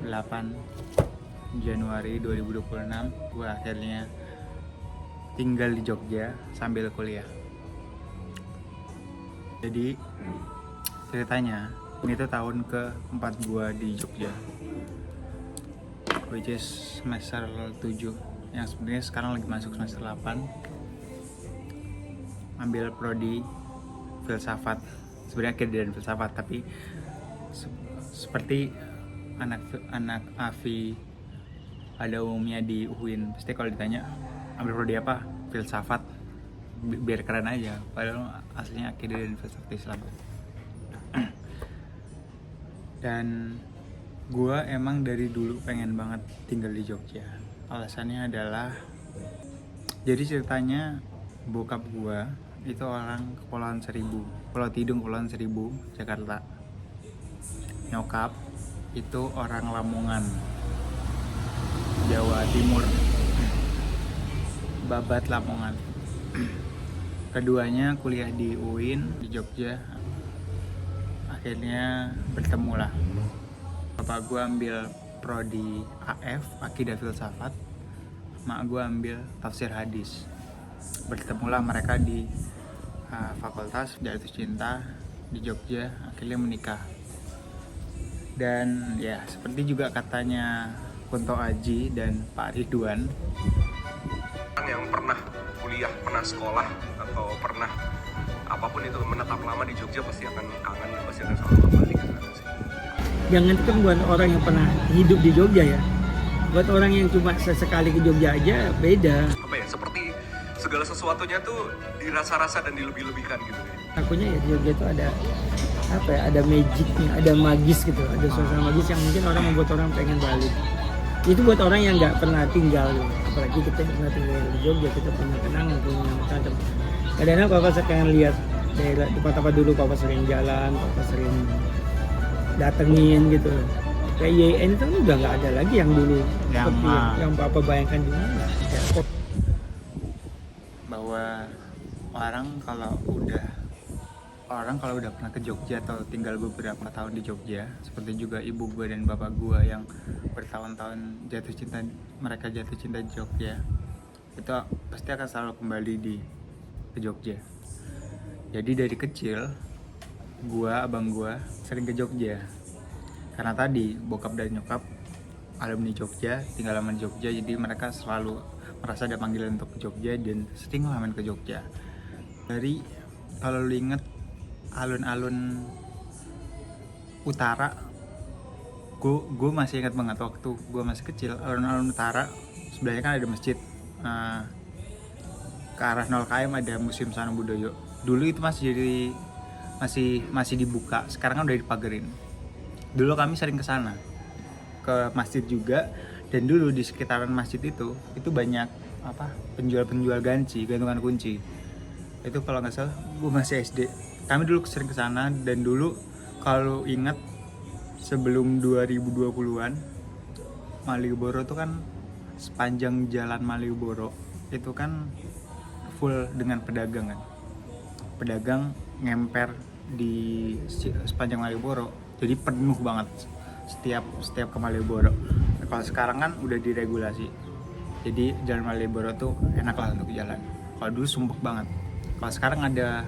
8 Januari 2026 gue akhirnya tinggal di Jogja sambil kuliah. Jadi ceritanya ini tuh tahun ke-4 gue di Jogja, which is semester 7, yang sebenarnya sekarang lagi masuk semester 8. Ambil prodi filsafat, sebenarnya akhir dan filsafat, tapi seperti anak AFI pada umumnya di UIN, pasti kalau ditanya ambil prodi apa, filsafat, biar keren aja, padahal aslinya akhir dan filsafat Islam. Dan gue emang dari dulu pengen banget tinggal di Jogja. Alasannya adalah, jadi ceritanya bokap gue itu orang Kepulauan Seribu, Pulau Tidung, Kepulauan Seribu, Jakarta. Nyokap itu orang Lamongan, Jawa Timur, Babat, Lamongan. Keduanya kuliah di UIN di Jogja. Akhirnya bertemu lah. Bapak gue ambil prodi AF, Akidah Filsafat. Mak gue ambil tafsir hadis. Bertemulah mereka di fakultas Jatuh Cinta di Jogja. Akhirnya menikah. Dan ya seperti juga katanya Kunto Aji dan Pak Ridwan, yang pernah kuliah, pernah sekolah, atau pernah apapun itu menetap lama di Jogja pasti akan kangen, pasti akan selalu kembali ke sana sih. Jangan itu kan buat orang yang pernah hidup di Jogja ya. Buat orang yang cuma sesekali ke Jogja aja beda. Apa ya, seperti segala sesuatunya tuh dirasa-rasa dan dilebih-lebihkan gitu ya. Akunya ya di Jogja itu ada apa ya, ada magicnya, ada magis gitu, ada suasana magis yang mungkin orang membuat orang pengen balik. Itu buat orang yang nggak pernah tinggal gitu. Apalagi kita pernah tinggal di Jogja, kita punya kenangan, punya macam. Kadang-kadang papa sekarang lihat daerah tempat apa dulu papa sering jalan, papa sering datengin gitu. Kayak YN itu kan udah nggak ada lagi yang dulu Yang seperti yang papa bayangkan dulu. Ya, bahwa orang kalau udah pernah ke Jogja atau tinggal beberapa tahun di Jogja, seperti juga ibu gue dan bapak gue yang bertahun-tahun mereka jatuh cinta di Jogja, itu pasti akan selalu kembali ke Jogja. Jadi dari kecil abang gue sering ke Jogja, karena tadi bokap dan nyokap alumni Jogja, tinggal lama di Jogja, jadi mereka selalu merasa ada panggilan untuk ke Jogja dan sering lah main ke Jogja. Dari kalau lu inget alun-alun utara, gue masih ingat banget waktu gue masih kecil, alun-alun utara sebelahnya kan ada masjid, ke arah 0 km ada Museum Sano Budoyo. Dulu itu masih dibuka, sekarang kan udah dipagerin. Dulu kami sering ke sana, ke masjid juga, dan dulu di sekitaran masjid itu banyak penjual gantungan kunci. Itu kalau nggak salah gue masih SD, kami dulu sering ke sana. Dan dulu kalau ingat sebelum 2020-an, Malioboro tuh kan sepanjang jalan Malioboro itu kan full dengan pedagang kan. Pedagang ngemper di sepanjang Malioboro, jadi penuh banget setiap ke Malioboro. Kalau sekarang kan udah diregulasi, jadi jalan Malioboro tuh enak lah untuk jalan. Kalau dulu sumpek banget. Kalau sekarang ada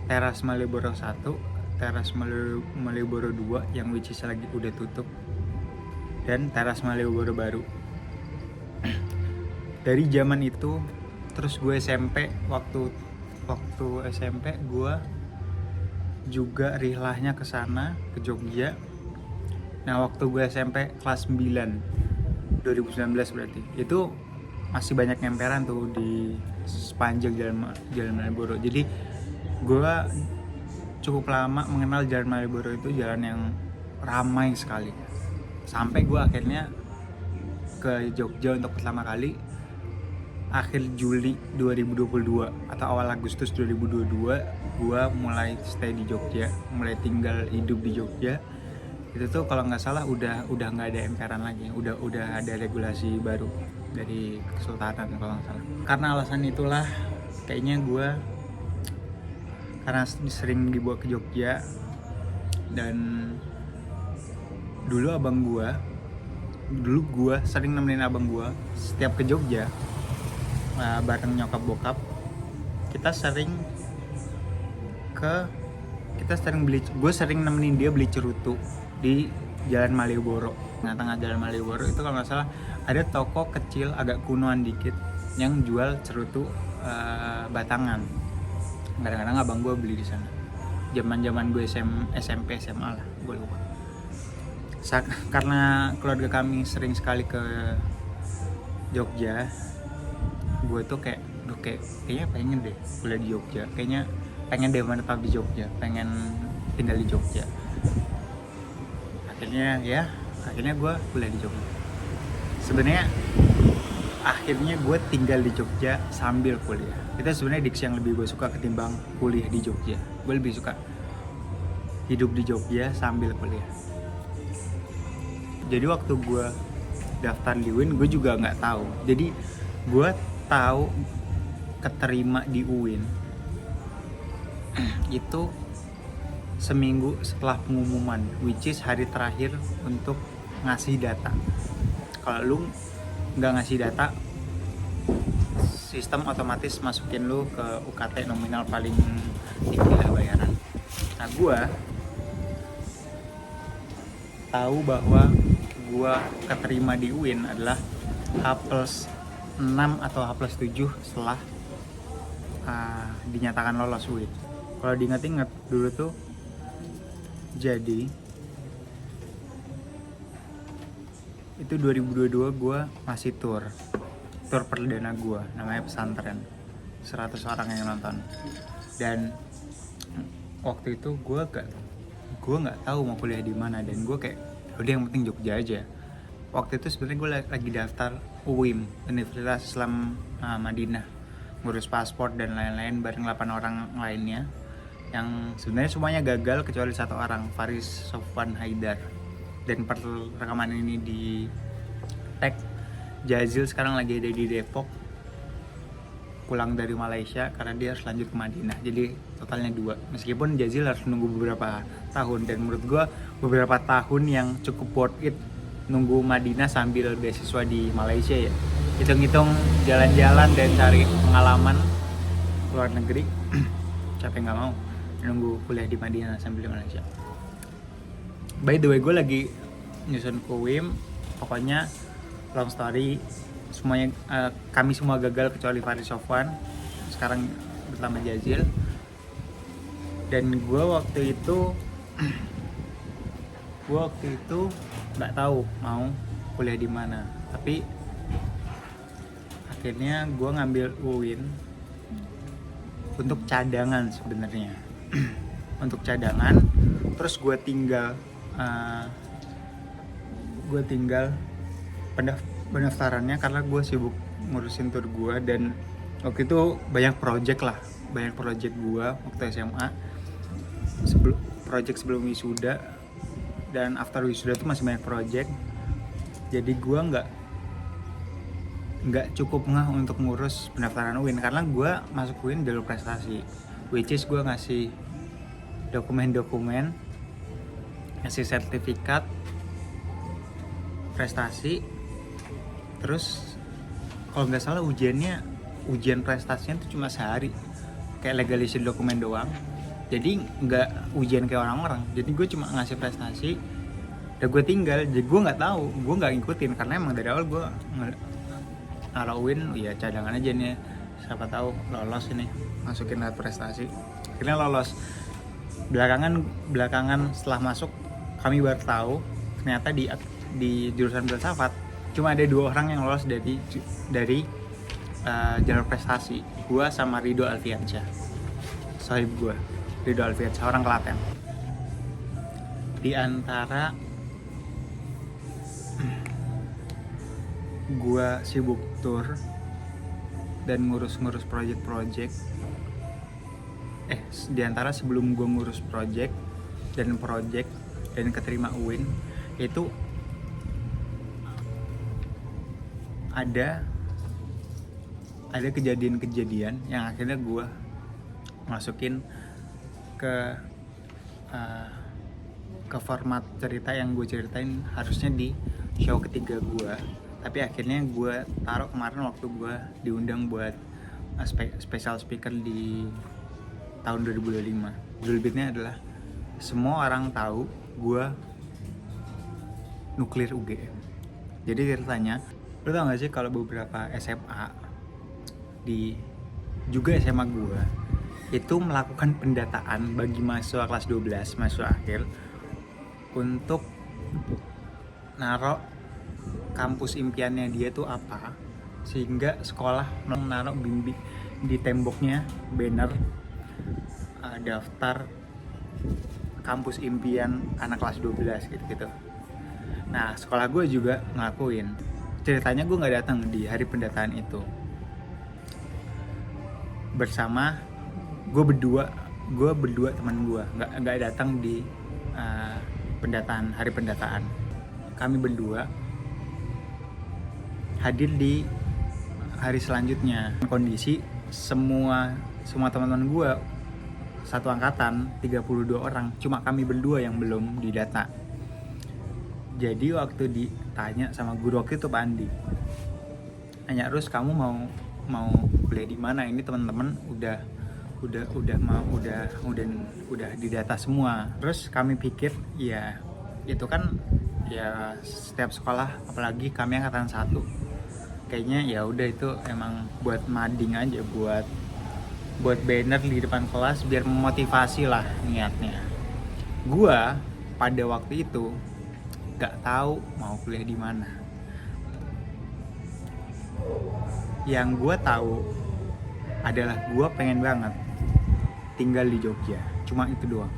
teras Malioboro 1, teras Malioboro 2 yang which is lagi udah tutup, dan teras Malioboro baru. Dari zaman itu terus gue SMP, waktu SMP gue juga rihlahnya ke sana, ke Jogja. Nah, waktu gue SMP kelas 9 2019 berarti, itu masih banyak ngemperan tuh di sepanjang jalan Malioboro. Jadi gue cukup lama mengenal jalan Malioboro, itu jalan yang ramai sekali. Sampai gue akhirnya ke Jogja untuk pertama kali akhir Juli 2022 atau awal Agustus 2022. Gue mulai stay di Jogja, mulai tinggal hidup di Jogja. Itu tuh kalau nggak salah udah nggak ada emperan lagi, udah ada regulasi baru dari Kesultanan kalau nggak salah. Karena alasan itulah kayaknya gue, karena sering dibawa ke Jogja, Dan dulu gua sering nemenin abang gua setiap ke Jogja bareng nyokap bokap. Kita sering gue sering nemenin dia beli cerutu di Jalan Malioboro. Tengah-tengah Jalan Malioboro itu kalau nggak salah ada toko kecil agak kunoan dikit yang jual cerutu batangan. Kadang-kadang abang gue beli di sana. Zaman gue SMP SMA lah, gue lupa. Karena keluarga kami sering sekali ke Jogja, gue tuh kayaknya pengen deh kuliah di Jogja, kayaknya pengen deh menetap di Jogja, pengen tinggal di Jogja. Akhirnya gue kuliah di Jogja. Sebenarnya akhirnya gue tinggal di Jogja sambil kuliah. Itu sebenarnya diksi yang lebih gue suka ketimbang kuliah di Jogja. Gue lebih suka hidup di Jogja sambil kuliah. Jadi waktu gue daftar di UIN, gue juga nggak tahu. Jadi gue tahu keterima di UIN itu seminggu setelah pengumuman, which is hari terakhir untuk ngasih data. Kalau lu nggak ngasih data, sistem otomatis masukin lu ke UKT nominal paling tinggi lah bayaran. Nah, gue tahu bahwa gue keterima di UIN adalah H+6 atau H+7 setelah dinyatakan lolos UIN. Kalau diingat-ingat dulu tuh, jadi itu 2022 gue masih tour perdana gue, namanya Pesantren, 100 orang yang nonton. Dan waktu itu gue nggak tahu mau kuliah di mana, dan gue kayak udah yang penting Jogja aja. Waktu itu sebenarnya gue lagi daftar UIM, Universitas Islam Madinah, ngurus paspor dan lain-lain bareng 8 orang lainnya yang sebenarnya semuanya gagal kecuali 1 orang, Faris Sofwan Haidar. Dan rekaman ini di tag Jazil sekarang lagi ada di Depok, pulang dari Malaysia karena dia harus lanjut ke Madinah. Jadi totalnya 2, meskipun Jazil harus nunggu beberapa tahun. Dan menurut gue beberapa tahun yang cukup worth it nunggu Madinah sambil beasiswa di Malaysia ya. Hitung-hitung jalan-jalan dan cari pengalaman luar negeri, siapa yang gak mau nunggu kuliah di Madinah sambil di Malaysia. By the way, gue lagi nyusun ke UIM. Pokoknya long story, semuanya kami semua gagal kecuali Faris Sofwan sekarang bersama Jazil. Dan gue waktu itu nggak tahu mau kuliah di mana, tapi akhirnya gue ngambil UIN untuk cadangan sebenarnya. Untuk cadangan, terus gue tinggal pendaftarannya karena gue sibuk ngurusin tour gue. Dan waktu itu banyak project gue waktu SMA, project sebelum wisuda dan after wisuda itu masih banyak project. Jadi gue nggak cukup untuk ngurus pendaftaran UIN karena gue masuk UIN jalur prestasi, which is gue ngasih dokumen, ngasih sertifikat prestasi. Terus kalau nggak salah ujian prestasinya itu cuma sehari, kayak legalisasi dokumen doang. Jadi nggak ujian kayak orang-orang. Jadi gue cuma ngasih prestasi dan gue tinggal. Jadi gue nggak tahu, gue nggak ngikutin karena emang dari awal gue naruh UIN ya cadangan aja nih, siapa tahu lolos ini, masukin lewat prestasi. Akhirnya lolos. Belakangan setelah masuk kami baru tahu ternyata di jurusan filsafat cuma ada 2 orang yang lolos dari jalur prestasi, gue sama Ridho Alfiansyah, sahib gue. Ridho Alfiansyah orang Klaten. Di antara gue sibuk tour dan ngurus project, di antara sebelum gue ngurus project dan keterima UIN itu ada kejadian yang akhirnya gue masukin ke ke format cerita yang gue ceritain harusnya di show ketiga gue, tapi akhirnya gue taruh kemarin waktu gue diundang buat special speaker di tahun 2025. Judul beatnya adalah semua orang tahu gue nuklir UGM. Jadi ceritanya, lu tau gak sih kalau beberapa SMA juga SMA gue itu melakukan pendataan bagi mahasiswa kelas 12, mahasiswa akhir, untuk naruh kampus impiannya dia tuh apa, sehingga sekolah menaruh bimbing di temboknya banner daftar kampus impian anak kelas 12 gitu. Nah, sekolah gue juga ngelakuin. Ceritanya gue nggak datang di hari pendataan itu bersama gue berdua teman gue, nggak datang di hari pendataan. Kami berdua hadir di hari selanjutnya. Kondisi semua teman-teman gue satu angkatan 32 orang, cuma kami berdua yang belum didata. Jadi waktu ditanya sama guru waktu itu Pak Andi, nanya, "Terus kamu mau kuliah di mana? Ini teman-teman udah didata semua." Terus kami pikir, ya itu kan ya setiap sekolah, apalagi kami angkatan 1, kayaknya ya udah itu emang buat mading aja, buat banner di depan kelas biar memotivasi lah niatnya. Gua pada waktu itu gak tahu mau kuliah di mana. Yang gua tahu adalah gua pengen banget tinggal di Jogja, cuma itu doang.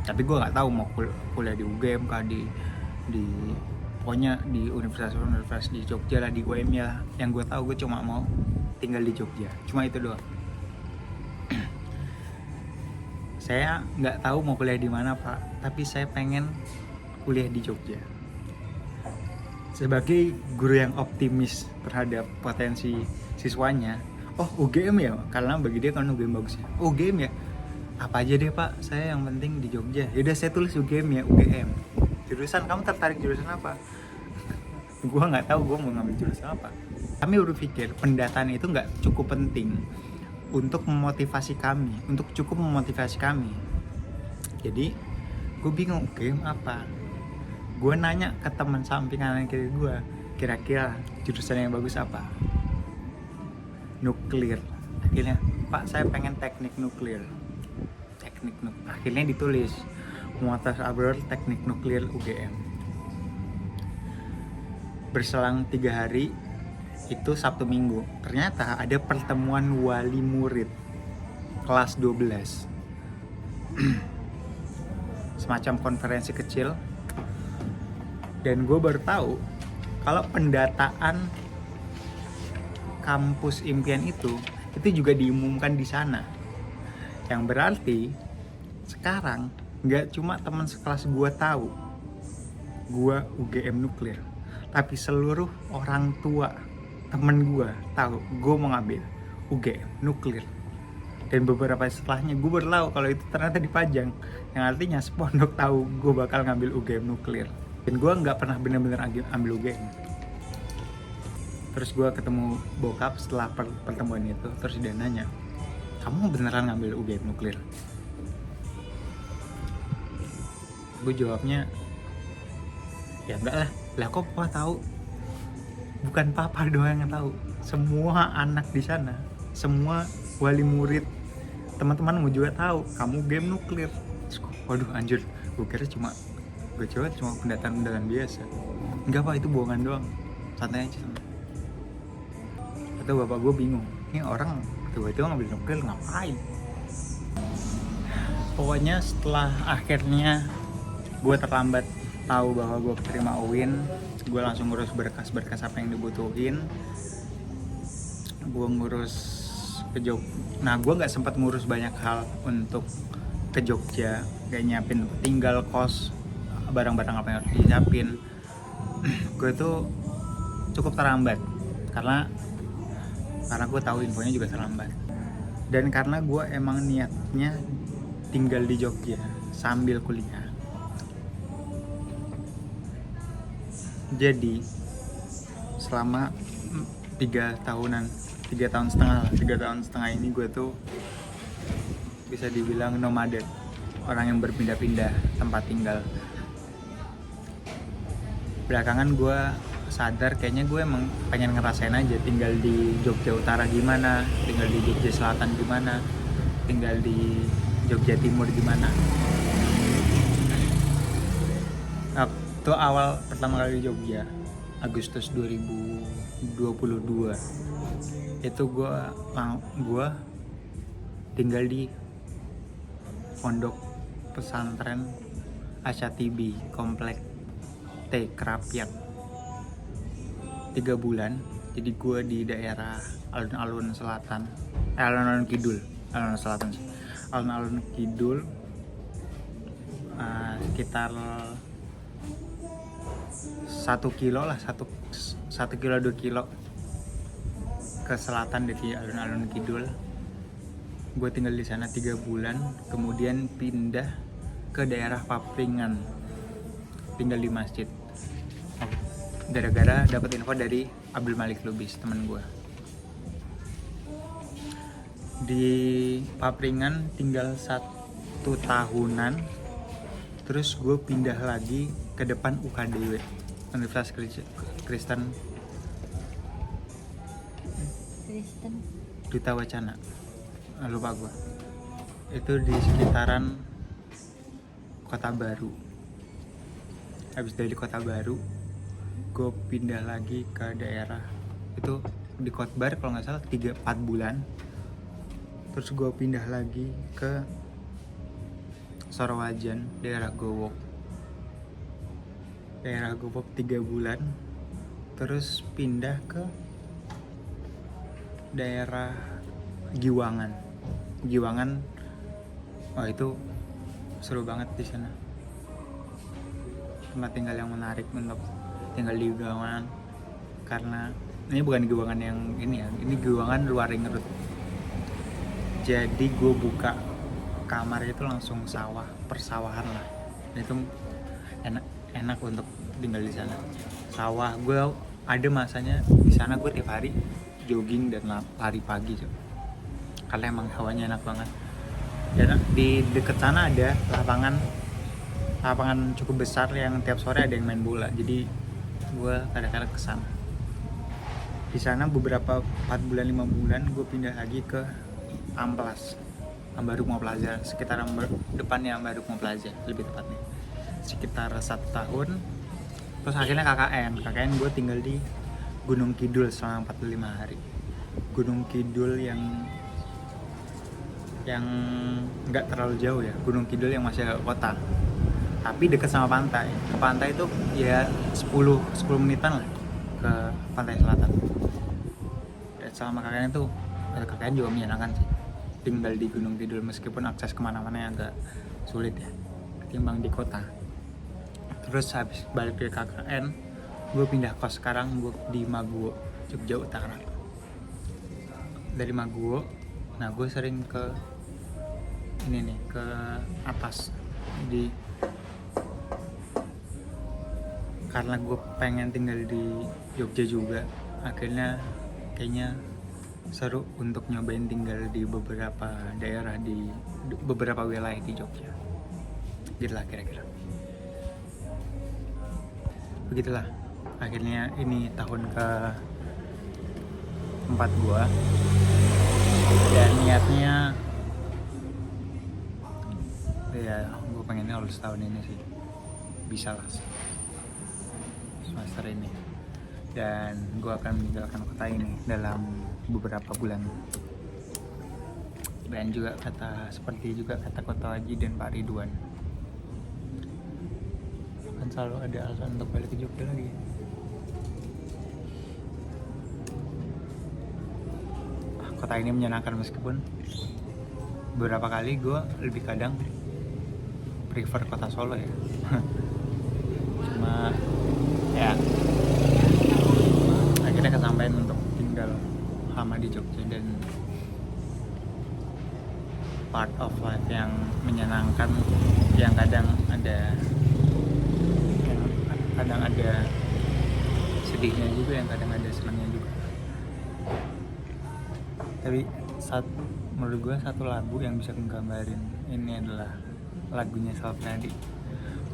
Tapi gua gak tahu mau kuliah di UGM kah, di pokoknya di universitas di Jogja lah, di UM ya lah. Yang gue tahu gue cuma mau tinggal di Jogja, cuma itu doang. Saya nggak tahu mau kuliah di mana Pak, tapi saya pengen kuliah di Jogja. Sebagai guru yang optimis terhadap potensi siswanya, UGM ya, karena bagi dia kan UGM bagusnya. UGM ya, apa aja deh Pak, saya yang penting di Jogja. Yaudah saya tulis UGM ya, UGM. Jurusan, kamu tertarik jurusan apa? Gue nggak tahu gue mau ngambil jurusan apa. Kami berpikir pendataan itu nggak cukup penting untuk memotivasi kami, Jadi gue bingung UGM apa. Gue nanya ke teman samping kanan kiri gue, kira-kira jurusan yang bagus apa? Nuklir. Akhirnya, Pak saya pengen teknik nuklir. Akhirnya ditulis Muatas Abrar Teknik Nuklir UGM. Berselang 3 hari, itu Sabtu Minggu, ternyata ada pertemuan wali murid kelas 12. Semacam konferensi kecil. Dan gue baru tahu kalau pendataan kampus impian itu juga diumumkan di sana. Yang berarti sekarang nggak cuma teman sekelas gue tahu gue UGM nuklir, tapi seluruh orang tua temen gue tahu gue mau ngambil UGM nuklir. Dan beberapa setelahnya gue baru tahu kalau itu ternyata dipajang, yang artinya sepondok tahu gue bakal ngambil UGM nuklir. Dan gue nggak pernah benar-benar ambil UGM. Terus gue ketemu bokap setelah pertemuan itu, terus dia nanya, "Kamu beneran ngambil UGM nuklir?" Gue jawabnya, "Ya enggak lah kok papa tahu?" Bukan papa doang yang tahu, semua anak di sana, semua wali murid, teman-temanmu juga tahu kamu UGM nuklir. Waduh anjir, gue kira cuma pendataan biasa. Enggak Pak, itu bohongan doang, santai aja. Atau bapak gue bingung, ini orang tiba-tiba ngambil nuklir ngapain. Pokoknya setelah akhirnya gue terlambat tahu bahwa gue keterima UIN, gue langsung ngurus berkas-berkas apa yang dibutuhin. Gue ngurus ke Jogja. Nah, gue nggak sempat ngurus banyak hal untuk ke Jogja, kayak nyiapin tinggal, kos, barang-barang apa yang harus disiapin. Gue tuh cukup terlambat karena gue tahu infonya juga terlambat. Dan karena gue emang niatnya tinggal di Jogja sambil kuliah. Jadi selama 3 tahun setengah ini gue tuh bisa dibilang nomaden, orang yang berpindah-pindah tempat tinggal. Belakangan gue sadar kayaknya gue emang pengen ngerasain aja tinggal di Jogja Utara gimana, tinggal di Jogja Selatan gimana, tinggal di Jogja Timur gimana. Waktu awal pertama kali di Jogja, Agustus 2022, itu gue tinggal di pondok pesantren Asyatibi Komplek T Kerapiak 3 bulan. Jadi gue di daerah alun-alun selatan, alun-alun kidul, alun-alun selatan sih, alun-alun kidul, sekitar 1 kilo lah, 1 kilo 2 kilo ke selatan dari alun-alun kidul. Gue tinggal di sana 3 bulan, kemudian pindah ke daerah Papringan, tinggal di masjid. Gara-gara dapat info dari Abdul Malik Lubis, teman gue. Di Papringan tinggal 1 tahunan, terus gue pindah lagi ke depan UKDW, Universitas Kristen Duta Wacana, lupa gue. Itu di sekitaran Kota Baru. Habis dari Kota Baru, gue pindah lagi ke daerah itu di Kotbar kalau nggak salah 3-4 bulan. Terus gue pindah lagi ke Sorowajan, daerah Gowok 3 bulan. Terus pindah ke daerah Giwangan. Oh itu seru banget di sana. Tempat tinggal yang menarik untuk tinggal di Giwangan, karena ini bukan Giwangan yang ini ya, ini Giwangan luar Ringerut. Jadi gue buka kamar itu langsung sawah, persawahan lah. Itu enak untuk tinggal di sana. Sawah, gue ada masanya di sana gue tiap hari jogging dan lari pagi coba. Karena emang hawanya enak banget. Dan di deket sana ada lapangan cukup besar yang tiap sore ada yang main bola. Jadi gue kadang-kadang kesana. Di sana beberapa 4 bulan 5 bulan gue pindah lagi ke Amplas, Ambarukmo Plaza, sekitar depannya Ambarukmo Plaza lebih tepatnya, sekitar 1 tahun. Terus akhirnya KKN gue tinggal di Gunung Kidul selama 45 hari. Gunung Kidul yang nggak terlalu jauh ya, Gunung Kidul yang masih agak kota, tapi dekat sama pantai. Pantai itu ya 10 menitan lah ke pantai selatan. Dan selama KKN juga menyenangkan sih, tinggal di Gunung Kidul, meskipun akses kemana-mana agak sulit ya ketimbang di kota. Terus habis balik ke KKN, gue pindah kos. Sekarang gue di Maguwo, Jogja Utara. Dari Maguwo, nah gue sering ke atas karena gue pengen tinggal di Jogja juga. Akhirnya kayaknya seru untuk nyobain tinggal di beberapa daerah, di beberapa wilayah di Jogja. Gitulah kira-kira. Begitulah. Akhirnya ini tahun ke-4 gua. Dan niatnya ya gue pengennya lulus tahun ini sih. Bisa lah semester ini. Dan gue akan meninggalkan kota ini dalam beberapa bulan. Dan juga seperti kata Kota Haji dan Pak Ridwan, kan selalu ada alasan untuk balik ke Jogja lagi. Kota ini menyenangkan, meskipun beberapa kali gue lebih kadang prefer kota Solo ya. Cuma ya akhirnya kesampaian untuk tinggal lama di Jogja, dan part of life yang menyenangkan, yang kadang ada sedihnya juga, yang kadang ada senangnya juga. Tapi menurut gue satu lagu yang bisa menggambarin ini adalah lagunya Salvadi,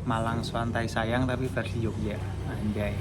Malang Swantai Sayang tapi versi Jogja. Anjay.